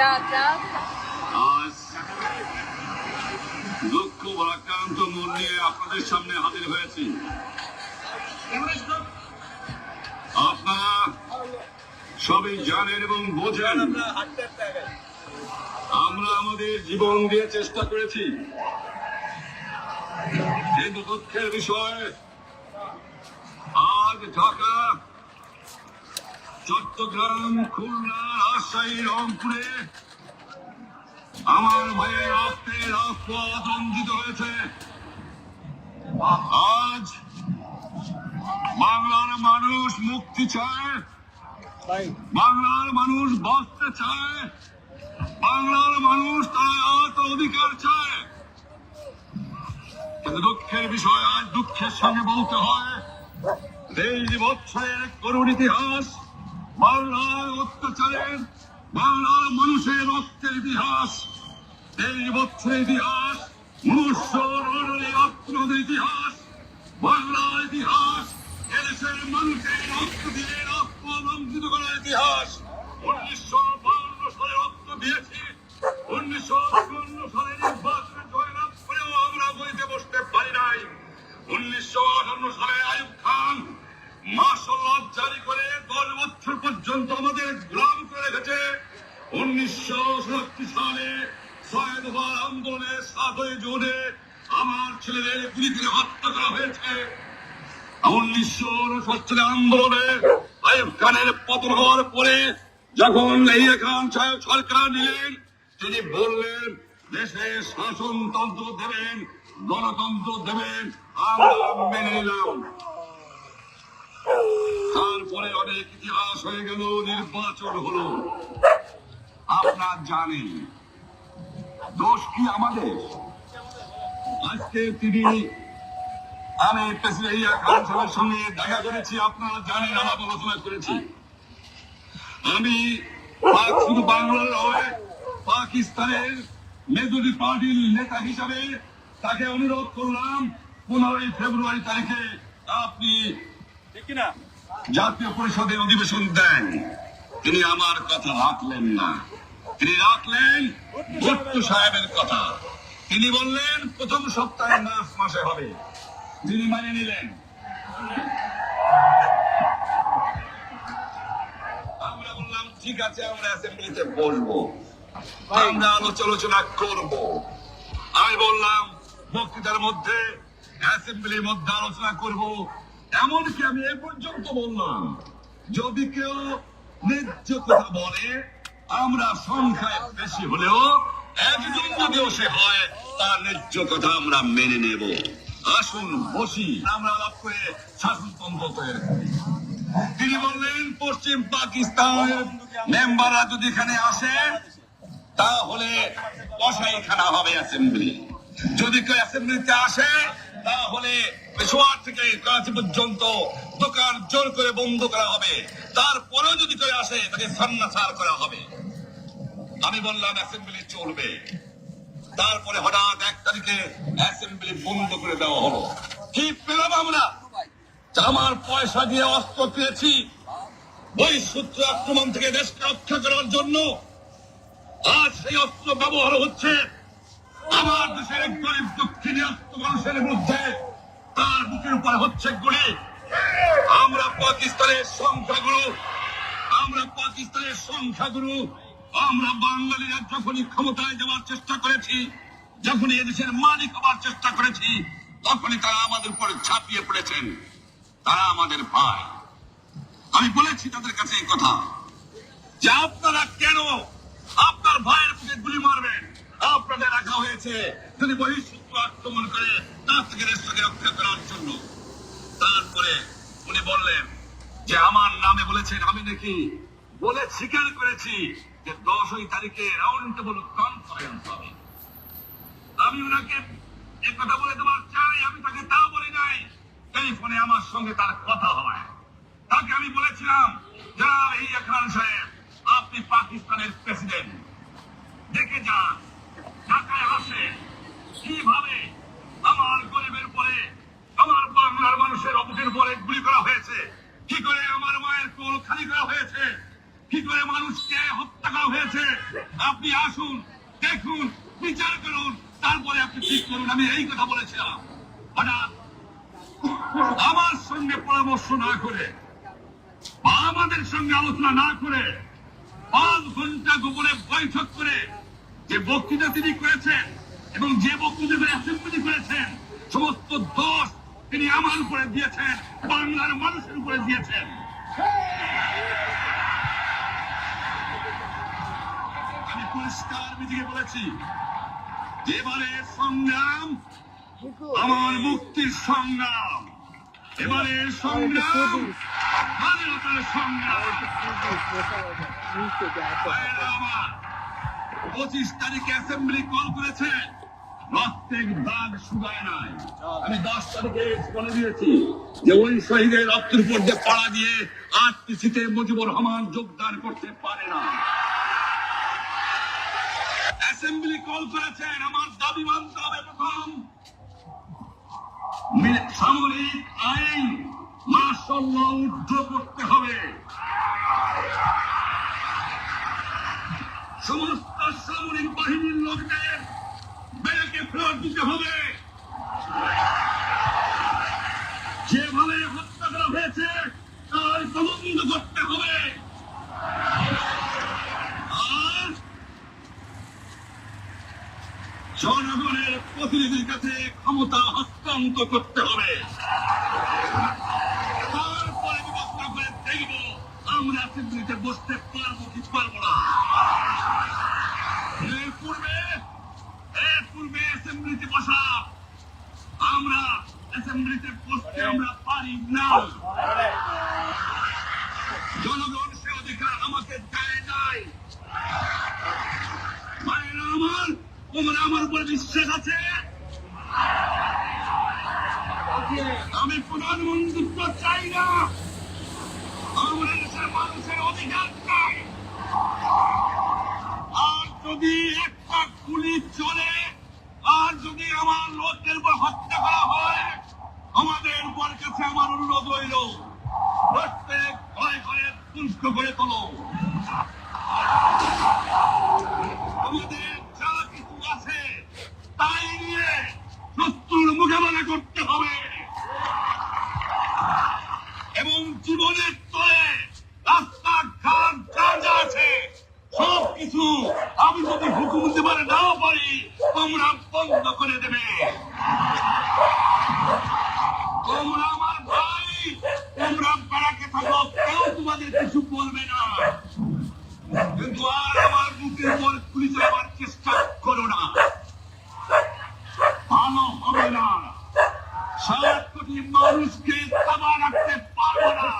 আজ দুঃখ ভারাক্রান্ত মন নিয়ে আপনাদের সামনে হাজির হয়েছি। আপনারা সবই জানেন এবং বোঝেন আমরা আমাদের জীবন দিয়ে চেষ্টা করেছি, কিন্তু দুঃখের বিষয় আজ ঢাকা, চট্টগ্রাম, খুলনা, রাজশাহী, রংপুরে আমার ভাইয়ের রক্তে রাজপথ রঞ্জিত হয়েছে। আজ বাংলার মানুষ মুক্তি চায়, বাংলার মানুষ বাঁচতে চায়, বাংলার মানুষ তার অধিকার চায়। কিন্তু দুঃখের বিষয় আজ দুঃখের সঙ্গে বলতে হয় 23 বছরের করুণ ইতিহাস, বাংলার অত্যাচারের, বাংলার মানুষের রক্তের ইতিহাস, 23 বছরের ইতিহাস, মনুষ্য রক্তের ইতিহাস, বাংলার ইতিহাস, এদেশের মানুষের রক্ত দিয়ে রক্ত রঞ্জিত করার ইতিহাস। 1952 সালে রক্ত দিয়েছি, 1952 সালে নির্বাচনে জয়লাভ করেও আমরা বইতে বসতে পারি নাই। 1958 সালে আইয়ুব খান মার্শাল ল জারি করে 10 বছর পর্যন্ত আমাদের গোলাম করে রেখেছে। 1967 সালে 6 দফার আন্দোলনে 7ই জুনে আমার ছেলেদের গুলি করে হত্যা করা হয়েছে। 1959 সালে আন্দোলনে আইয়ুব খানের পতন হওয়ার পরে যখন ইয়াহিয়া খান সাহেব সরকার নিলেন, তিনি বললেন দেশে শাসনতন্ত্র দেবেন, গণতন্ত্র দেবেন, আমরা মেনে নিলাম। তারপরে অনেক ইতিহাস হয়ে গেল, নির্বাচন হলো। আপনারা জানেন দোষ কি আমাদের? আজকে আমি প্রেসিডেন্ট ইয়াহিয়া খান সাহেবের সঙ্গে দেখা করেছি, আপনারা জানেন, আলাপ আলোচনা করেছি। আমি শুধু বাংলার নয়, পাকিস্তানের মেজরিটি পার্টির নেতা হিসাবে তাকে অনুরোধ করলাম 15 ফেব্রুয়ারি তারিখে আপনি জাতীয় পরিষদের অধিবেশন দেন। তিনি আমার কথা রাখলেন না, তিনি রাখলেন ভুট্টো সাহেবের কথা। তিনি বললেন প্রথম সপ্তাহে মার্চ মাসে হবে, তিনি মানে নিলেন। আমরা বললাম ঠিক আছে, আমরা অ্যাসেম্বলিতে বসবো, আমরা আলোচনা করব। আমি বললাম বক্তৃতার মধ্যে অ্যাসেম্বলির মধ্যে আলোচনা করব। এমনকি আমি এ পর্যন্ত বললাম যদি কেউ ন্যায্য কথা বলে, আমরা সংখ্যায় বেশি হলেও একজন যদিও সে হয়, তার ন্যায্য কথা আমরা মেনে নেব। আসুন বসি, আমরা আলাপ করে শাসনতন্ত্র তৈরি করি। তিনি বললেন পশ্চিম পাকিস্তানের মেম্বাররা যদি এখানে আসে তাহলে কসাইখানা হবে অ্যাসেম্বলি। যদি কেউ অ্যাসেম্বলিতে আসে তাহলে পেশোয়ার থেকে করাচি পর্যন্ত দোকান জোর করে বন্ধ করা হবে। তারপরেও যদি কেউ আসে তাকে সন্ন্যাসার করা হবে। আমি বললাম অ্যাসেম্বলি চলবে। তারপরে হঠাৎ 1 তারিখে অ্যাসেম্বলি বন্ধ করে দেওয়া হলো। কি পেলাম আমরা? আমার পয়সা দিয়ে অস্ত্র পেয়েছি বহিঃশত্রু আক্রমণ থেকে দেশকে রক্ষা করার জন্য। আজ সেই অস্ত্র ব্যবহার হচ্ছে আমার দেশের গরিব দুঃখিনী মানুষের বিরুদ্ধে, তার বুকের উপর হচ্ছে গুলি। আমরা পাকিস্তানের সংখ্যাগুরু, আমরা বাঙালিরা যখনই ক্ষমতায় যাওয়ার চেষ্টা করেছি, যখনই এদেশের মালিক হওয়ার চেষ্টা করেছি, তখনই তারা আমাদের উপরে ঝাঁপিয়ে পড়েছেন। তারা আমাদের ভাই। আমি বলেছি তাদের কাছে এই কথা যে আপনারা কেন আপনার ভাইয়ের বুকে গুলি মারবেন? আপনাদের রাখা হয়েছে যদি বহিঃশত্রু আক্রমণ করে তার থেকে দেশকে রক্ষা করার জন্য। তারপরে উনি বললেন যে আমার নামে বলেছেন, আমি নাকি বলে স্বীকার করেছি যে 10 তারিখে রাউন্ড টেবল কনফারেন্স হবে। আমি ওনাকে এই কথা বলে দেওয়ার চাই, আমি তাকে তা বলি নাই। টেলিফোনে আমার সঙ্গে তার কথা হয়। তাকে আমি বলেছিলাম জনাব ইয়াহিয়া খান সাহেব, আপনি পাকিস্তানের প্রেসিডেন্ট, দেখে যান ঢাকায় আসে কিভাবে আমার গরিবের পরে, আমার বাংলার মানুষের অবুকের পরে গুলি করা হয়েছে, কি করে আমার মায়ের কোল খালি করা হয়েছে, কি করে মানুষকে হত্যা করা হয়েছে। আপনি আসুন, দেখুন, বিচার করুন, তারপরে আপনি ঠিক করুন। আমি এই কথা বলেছিলাম। হঠাৎ আমার সঙ্গে পরামর্শ না করে বা আমাদের সঙ্গে আলোচনা না করে 5 ঘন্টা গোপনে বৈঠক করে যে বক্তৃতা তিনি করেছেন এবং যে বক্তৃতা অ্যাসেম্বলি করেছেন, সমস্ত দোষ তিনি আমার উপরে দিয়েছেন, বাংলার মানুষের উপরে দিয়েছেন। আমি পরিষ্কার মিটিংয়ে বলেছি, এবারের সংগ্রাম আমার মুক্তির সংগ্রাম, এবারের সংগ্রাম স্বাধীনতার সংগ্রাম। 25 তারিখে অ্যাসেম্বলি কল করেছে, রক্তের দাগ শুকায় নাই। আমি 10 তারিখে বলে দিয়েছি যে ওই শহীদের রক্তের উপর দিয়ে পাড়া দিয়ে আরটিসিতে মুজিবুর রহমান যোগদান করতে পারে না। অ্যাসেম্বলি কল করেছেন, আমার দাবি মানতে হবে। প্রথম, সামরিক আইন মার্শাল ল উদ্ধ করতে হবে, সমস্ত সামরিক বাহিনীর লোকদের ব্যারাকে ফেরত দিতে হবে, যেভাবে হত্যা করা হয়েছে তার তদন্ত করতে হবে, আর জনগণের প্রতিনিধির কাছে ক্ষমতা হস্তান্তর করতে হবে। তারপরে বিবেচনা করে দেখব আমরা অ্যাসেম্বলিতে বসতে পারবো কি পারবো না। এর পূর্বে অ্যাসেম্বলিতে বসা, আমরা অ্যাসেম্বলিতে বসতে আমরা পারি না। জনগণ সে অধিকার আমাকে দেয় নাই। ভাইরা আমার, তোমরা আমার উপর বিশ্বাস আছে? আমি প্রধানমন্ত্রিত্ব চাই না, আমরা দেশের মানুষের অধিকার চাই। আর যদি একটা গুলি চলে, আর যদি আমার লোকের উপর হত্যা করা হয়, আমাদের উপর কাছে আমার অনুরোধ রইল, প্রত্যেক ঘরে ঘরে তুষ্ট করে তোলো। আমাদের যা কিছু আছে তাই নিয়ে শত্রুর মোকাবেলা করতে হবে এবং জীবনের তরে রাস্তাঘাট যা যা আছে সবকিছু আমি যদি হুকুম দিতে নাও পারি, তোমরা বন্ধ করে দেবে। তোমরা আমার ভাই, তোমরা পাড়াকে থাকো, কেউ তোমাদের কিছু বলবে না, কিন্তু আর আমার বুকের উপর গুলি চালাবার চেষ্টা করো না, ভালো হবে না। 7 কোটি মানুষকে তাবা রাখতে পারবো না।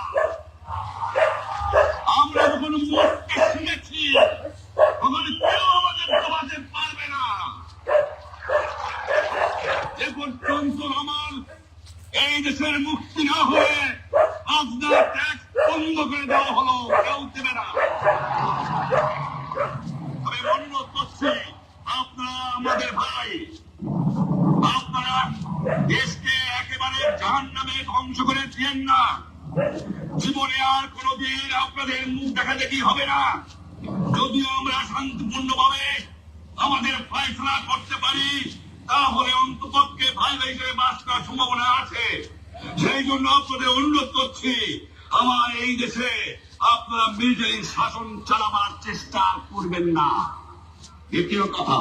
আমরা যখন মরতে শিখেছি তখন কেউ আমাদের দবাতে পারবে না। এ পর্যন্ত আমার এই দেশের মুক্তি না হয়ে আপনার ট্যাক্স বন্ধ করে দেওয়া হলো, কেউ দেবে না। আমি অনুরোধ করছি, আপনারা আমাদের ভাই, আপনারা দেশকে একেবারে জাহান্নামে ধ্বংস করে দিয়েন না। জীবনে আর কোনদিন আপনাদের মুখ দেখা দেখি হবে না। যদিও আমরা শান্তিপূর্ণভাবে আমাদের ফয়সলা করতে পারি, তাহলে অন্তপক্ষে ভাই ভাই হিসেবে বাস করার সম্ভাবনা আছে। সেই জন্য আপনাদের অনুরোধ করছি, আমার এই দেশে আপনারা মিলিটারি শাসন চালাবার চেষ্টা করবেন না। দ্বিতীয় কথা,